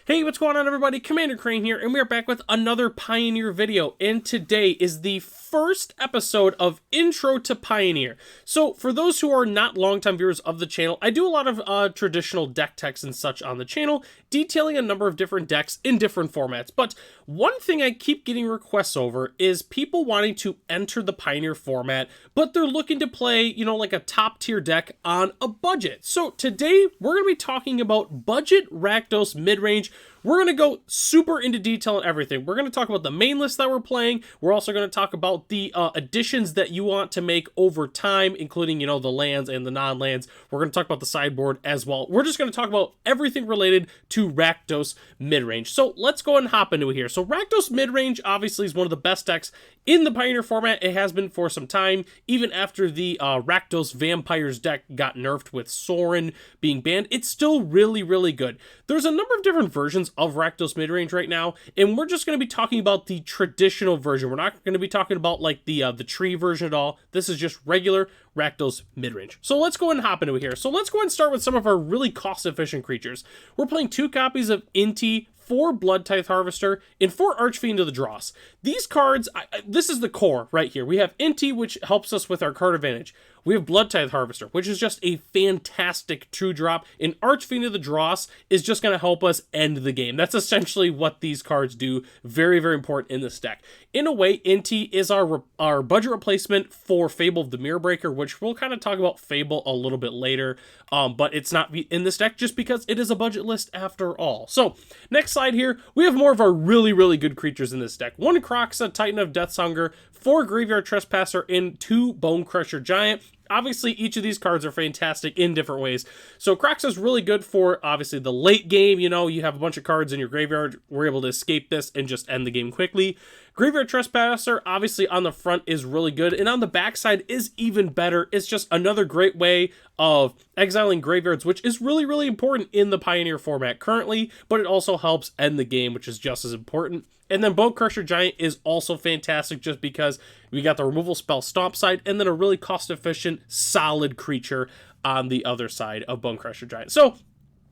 Hey, what's going on everybody? Commander Crane here, and we are back with another Pioneer video, and today is the first episode of Intro to Pioneer. So, for those who are not longtime viewers of the channel, I do a lot of traditional deck techs and such on the channel, detailing a number of different decks in different formats, but one thing I keep getting requests over is people wanting to enter the Pioneer format, but they're looking to play, like a top tier deck on a budget. So, today, we're going to be talking about budget Rakdos Midrange. We're going to go super into detail on everything. We're going to talk about the main list that we're playing. We're also going to talk about the additions that you want to make over time, including, the lands and the non-lands. We're going to talk about the sideboard as well. We're just going to talk about everything related to Rakdos Midrange. So let's go and hop into it here. So Rakdos Midrange obviously is one of the best decks in the Pioneer format. It has been for some time, even after the Rakdos Vampires deck got nerfed with Sorin being banned. It's still really, really good. There's a number of different versions of Rakdos Midrange right now, and we're just going to be talking about the traditional version. We're not going to be talking about like the tree version at all. This is just regular Rakdos Midrange. So let's go and hop into it here. So let's go and start with some of our really cost-efficient creatures. We're playing 2 copies of Inti, 4 Blood Tithe Harvester, and 4 Archfiend of the Dross. These cards, this is the core right here. We have Inti, which helps us with our card advantage. We have Blood Tithe Harvester, which is just a fantastic 2-drop, and Archfiend of the Dross is just going to help us end the game. That's essentially what these cards do. Very, very important in this deck. In a way, Inti is our budget replacement for Fable of the Mirror Breaker, which we'll kind of talk about Fable a little bit later, but it's not in this deck just because it is a budget list after all. So, next slide here, we have more of our really, really good creatures in this deck. 1 Kroxa, Titan of Death's Hunger, 4 Graveyard Trespasser, and 2 Bone Crusher Giant. Obviously, each of these cards are fantastic in different ways. So, Kroxa is really good for, obviously, the late game. You have a bunch of cards in your graveyard. We're able to escape this and just end the game quickly. Graveyard Trespasser, obviously, on the front is really good. And on the backside is even better. It's just another great way of exiling graveyards, which is really, really important in the Pioneer format currently. But it also helps end the game, which is just as important. And then Bone Crusher Giant is also fantastic just because we got the removal spell Stomp side and then a really cost-efficient, solid creature on the other side of Bone Crusher Giant. So,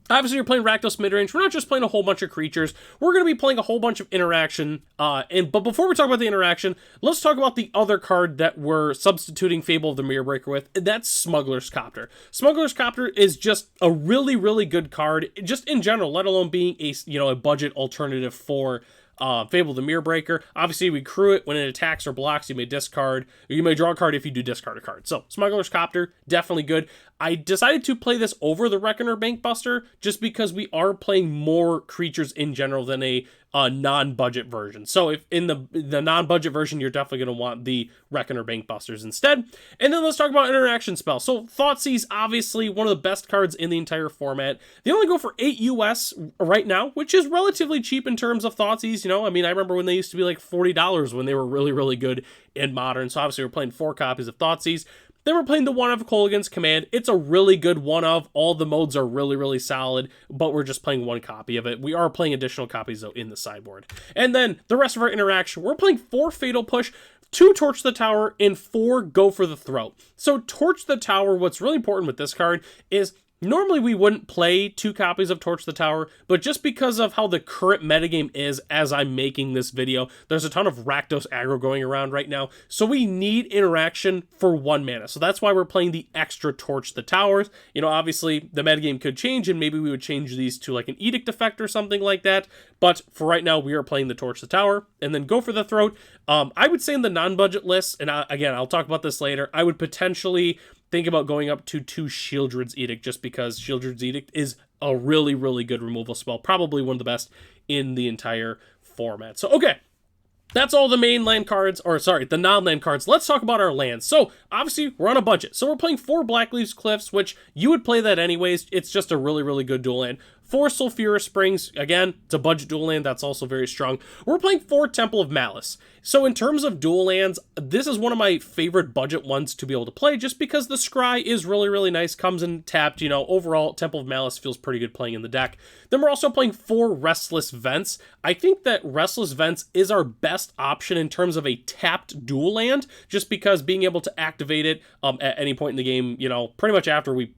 obviously, you're playing Rakdos Midrange. We're not just playing a whole bunch of creatures. We're going to be playing a whole bunch of interaction. But before we talk about the interaction, let's talk about the other card that we're substituting Fable of the Mirror Breaker with. And that's Smuggler's Copter. Smuggler's Copter is just a really, really good card, just in general, let alone being a budget alternative for Fable of the Mirror Breaker. Obviously, we crew it when it attacks or blocks. You may discard, or you may draw a card if you do discard a card. So, Smuggler's Copter, definitely good. I decided to play this over the Reckoner Bankbuster just because we are playing more creatures in general than a non-budget version. So if in the non-budget version, you're definitely going to want the Reckoner Bankbusters instead. And then let's talk about interaction spells. So Thoughtseize, obviously one of the best cards in the entire format. They only go for 8 US right now, which is relatively cheap in terms of Thoughtseize. I remember when they used to be like $40 when they were really, really good in Modern. So obviously we're playing 4 copies of Thoughtseize. Then we're playing the one of Kolaghan's Command. It's a really good one of. All the modes are really, really solid, but we're just playing 1 copy of it. We are playing additional copies, though, in the sideboard. And then the rest of our interaction, we're playing 4 Fatal Push, 2 Torch the Tower, and 4 Go for the Throat. So Torch the Tower, what's really important with this card is normally we wouldn't play 2 copies of Torch the Tower, but just because of how the current metagame is as I'm making this video, there's a ton of Rakdos aggro going around right now, so we need interaction for 1 mana. So that's why we're playing the extra Torch the Towers. Obviously the metagame could change and maybe we would change these to like an Edict effect or something like that, but for right now we are playing the Torch the Tower. And then Go for the Throat. I would say in the non-budget list, and again, I'll talk about this later, I would potentially think about going up to 2 Shieldred's Edict just because Shieldred's Edict is a really, really good removal spell. Probably one of the best in the entire format. So, okay. That's all the main land cards, the non-land cards. Let's talk about our lands. So, obviously, we're on a budget. So, we're playing 4 Blackleaves Cliffs, which you would play that anyways. It's just a really, really good dual land. 4 Sulphurous Springs, again, it's a budget dual land, that's also very strong. We're playing 4 Temple of Malice. So in terms of dual lands, this is one of my favorite budget ones to be able to play, just because the scry is really, really nice, comes in tapped, overall, Temple of Malice feels pretty good playing in the deck. Then we're also playing 4 Restless Vents. I think that Restless Vents is our best option in terms of a tapped dual land, just because being able to activate it at any point in the game, pretty much after we,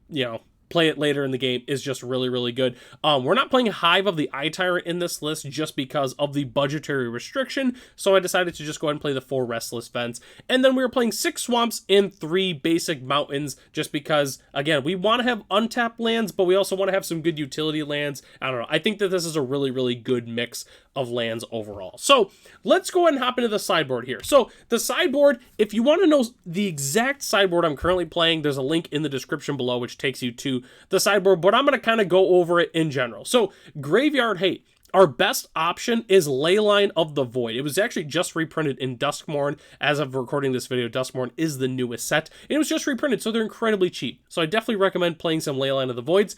play it later in the game is just really, really good. We're not playing Hive of the Eye Tyrant in this list just because of the budgetary restriction, so I decided to just go ahead and play the 4 Restless Vents. And then we were playing 6 Swamps and 3 basic Mountains just because, again, we want to have untapped lands, but we also want to have some good utility lands. I don't know. I think that this is a really, really good mix of lands overall. So let's go ahead and hop into the sideboard here. So the sideboard, if you want to know the exact sideboard I'm currently playing, there's a link in the description below which takes you to the sideboard, but I'm going to kind of go over it in general. So Graveyard Hate. Our best option is Leyline of the Void. It was actually just reprinted in Duskmourn. As of recording this video, Duskmourn is the newest set. It was just reprinted, so they're incredibly cheap. So I definitely recommend playing some Leyline of the Voids.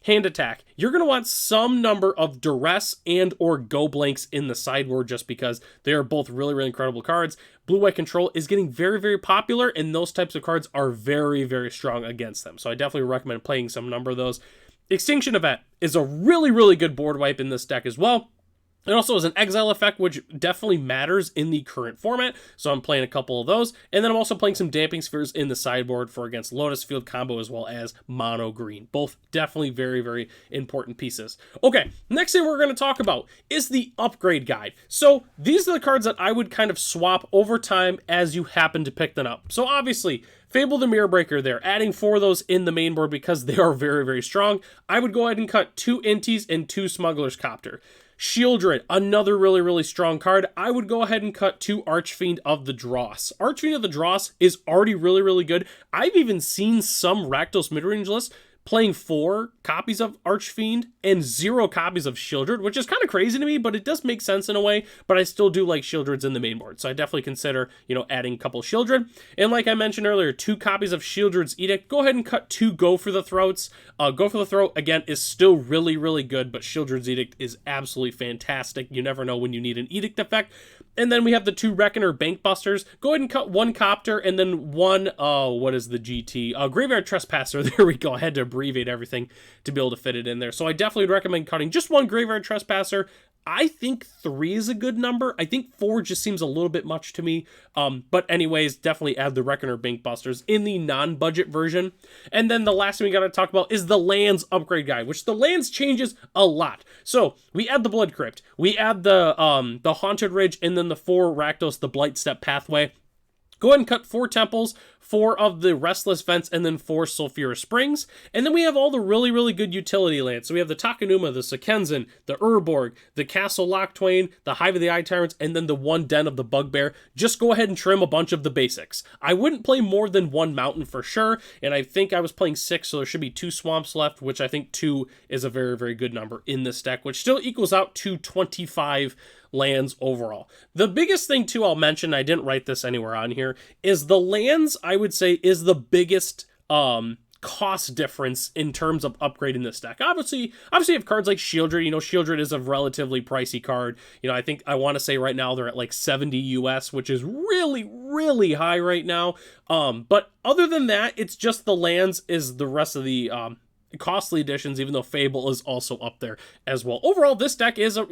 Hand Attack. You're going to want some number of Duress and or Go Blanks in the sideboard just because they are both really, really incredible cards. Blue-White Control is getting very, very popular, and those types of cards are very, very strong against them. So I definitely recommend playing some number of those. Extinction Event is a really, really good board wipe in this deck as well. It also has an exile effect, which definitely matters in the current format, so I'm playing a couple of those. And then I'm also playing some Damping Spheres in the sideboard for against Lotus Field combo as well as Mono Green. Both definitely very, very important pieces. Okay, next thing we're going to talk about is the upgrade guide. So these are the cards that I would kind of swap over time as you happen to pick them up. So obviously, Fable the Mirror Breaker there, adding 4 of those in the main board because they are very, very strong. I would go ahead and cut 2 Inties and 2 Smuggler's Copter. Shieldred, another really, really strong card. I would go ahead and cut 2 Archfiend of the Dross. Archfiend of the Dross is already really, really good. I've even seen some Rakdos Midrange lists playing 4 copies of Archfiend and 0 copies of Shieldred, which is kind of crazy to me, but it does make sense in a way, but I still do like Shieldreds in the main board, so I definitely consider, adding a couple Shieldred. And like I mentioned earlier, 2 copies of Shieldred's Edict. Go ahead and cut 2 Go for the Throats. Go for the Throat, again, is still really, really good, but Shieldred's Edict is absolutely fantastic. You never know when you need an Edict effect. And then we have the 2 Reckoner Bankbusters. Go ahead and cut 1 Copter and then 1, what is the GT? Graveyard Trespasser. There we go. I had to abbreviate everything to be able to fit it in there. So I definitely would recommend cutting just 1 Graveyard Trespasser. I think 3 is a good number. I think 4 just seems a little bit much to me. But anyways, definitely add the Reckoner Bankbusters in the non-budget version. And then the last thing we got to talk about is the lands upgrade guide, which the lands changes a lot. So we add the Blood Crypt, we add the Haunted Ridge, and then the 4 Rakdos, the Blightstep Pathway. Go ahead and cut 4 Temples, 4 of the Restless Vents, and then 4 Sulphurous Springs. And then we have all the really, really good utility lands. So we have the Takenuma, the Sekenzan, the Urborg, the Castle Lochtwain, the Hive of the Eye Tyrants, and then the 1 Den of the Bugbear. Just go ahead and trim a bunch of the basics. I wouldn't play more than 1 mountain for sure, and I think I was playing 6, so there should be 2 swamps left, which I think 2 is a very, very good number in this deck, which still equals out to 25 lands overall. The biggest thing too I'll mention, I didn't write this anywhere on here, is the lands, I would say, is the biggest cost difference in terms of upgrading this deck. Obviously you have cards like Shieldred. Shieldred is a relatively pricey card. I think I want to say right now they're at like 70 US, which is really, really high right now. But other than that, it's just the lands is the rest of the costly editions, even though Fable is also up there as well. Overall, this deck is a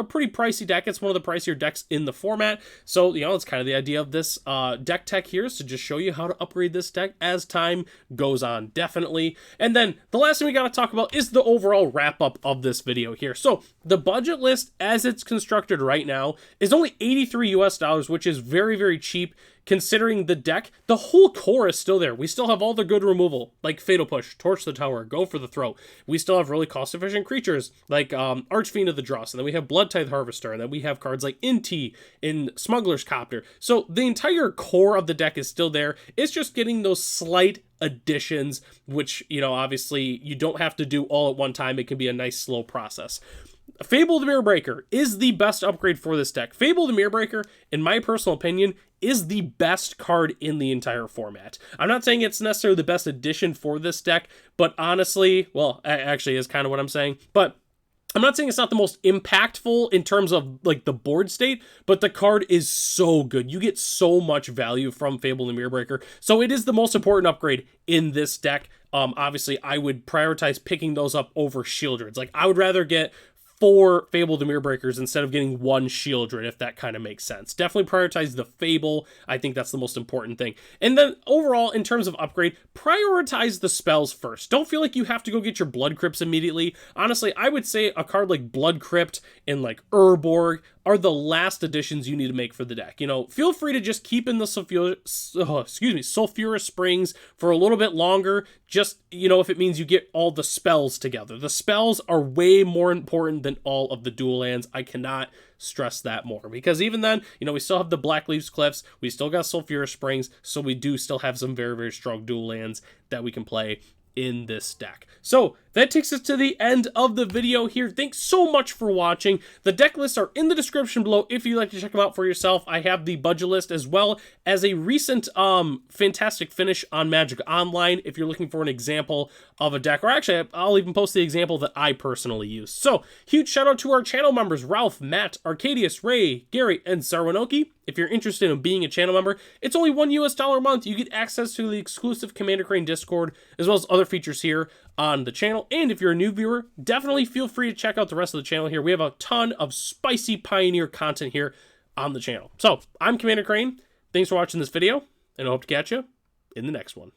pretty pricey deck. It's one of the pricier decks in the format. So, it's kind of the idea of this deck tech here is to just show you how to upgrade this deck as time goes on, definitely. And then the last thing we got to talk about is the overall wrap up of this video here. So the budget list as it's constructed right now is only 83 US dollars, which is very, very cheap. Considering the deck, the whole core is still there. We still have all the good removal, like Fatal Push, Torch the Tower, Go for the Throat. We still have really cost-efficient creatures, like Archfiend of the Dross, and then we have Blood Tithe Harvester, and then we have cards like Inti in Smuggler's Copter. So the entire core of the deck is still there. It's just getting those slight additions, which, obviously you don't have to do all at one time. It can be a nice, slow process. Fable the Mirror Breaker is the best upgrade for this deck. Fable the Mirror Breaker, in my personal opinion, is the best card in the entire format. I'm not saying it's necessarily the best addition for this deck, but honestly, well, actually is kind of what I'm saying, but I'm not saying it's not the most impactful in terms of like the board state, but the card is so good. You get so much value from Fable the Mirror Breaker. So it is the most important upgrade in this deck. Obviously, I would prioritize picking those up over Shieldreds. Like, I would rather get 4 Fable the Mirror Breakers instead of getting 1 Shieldred, if that kind of makes sense. Definitely prioritize the Fable. I think that's the most important thing. And then overall, in terms of upgrade, prioritize the spells first. Don't feel like you have to go get your Blood Crypts immediately. Honestly, I would say a card like Blood Crypt and like Urborg are the last additions you need to make for the deck. You know, feel free to just keep in the Sulfurous Springs for a little bit longer, just, you know, if it means you get all the spells together. The spells are way more important than all of the dual lands. I cannot stress that more, because even then, you know, we still have the Black Leaves Cliffs, we still got Sulfurous Springs, so we do still have some very, very strong dual lands that we can play in this deck. So that takes us to the end of the video here. Thanks so much for watching. The deck lists are in the description below if you'd like to check them out for yourself. I have the budget list as well as a recent fantastic finish on Magic Online if you're looking for an example of a deck, or actually I'll even post the example that I personally use. So huge shout out to our channel members, Ralph, Matt, Arcadius, Ray, Gary, and Sarwanoki. If you're interested in being a channel member, it's only $1 a month. You get access to the exclusive Commander Crane Discord, as well as other features here on the channel. And if you're a new viewer, definitely feel free to check out the rest of the channel here. We have a ton of spicy Pioneer content here on the channel. So I'm Commander Crane. Thanks for watching this video, and I hope to catch you in the next one.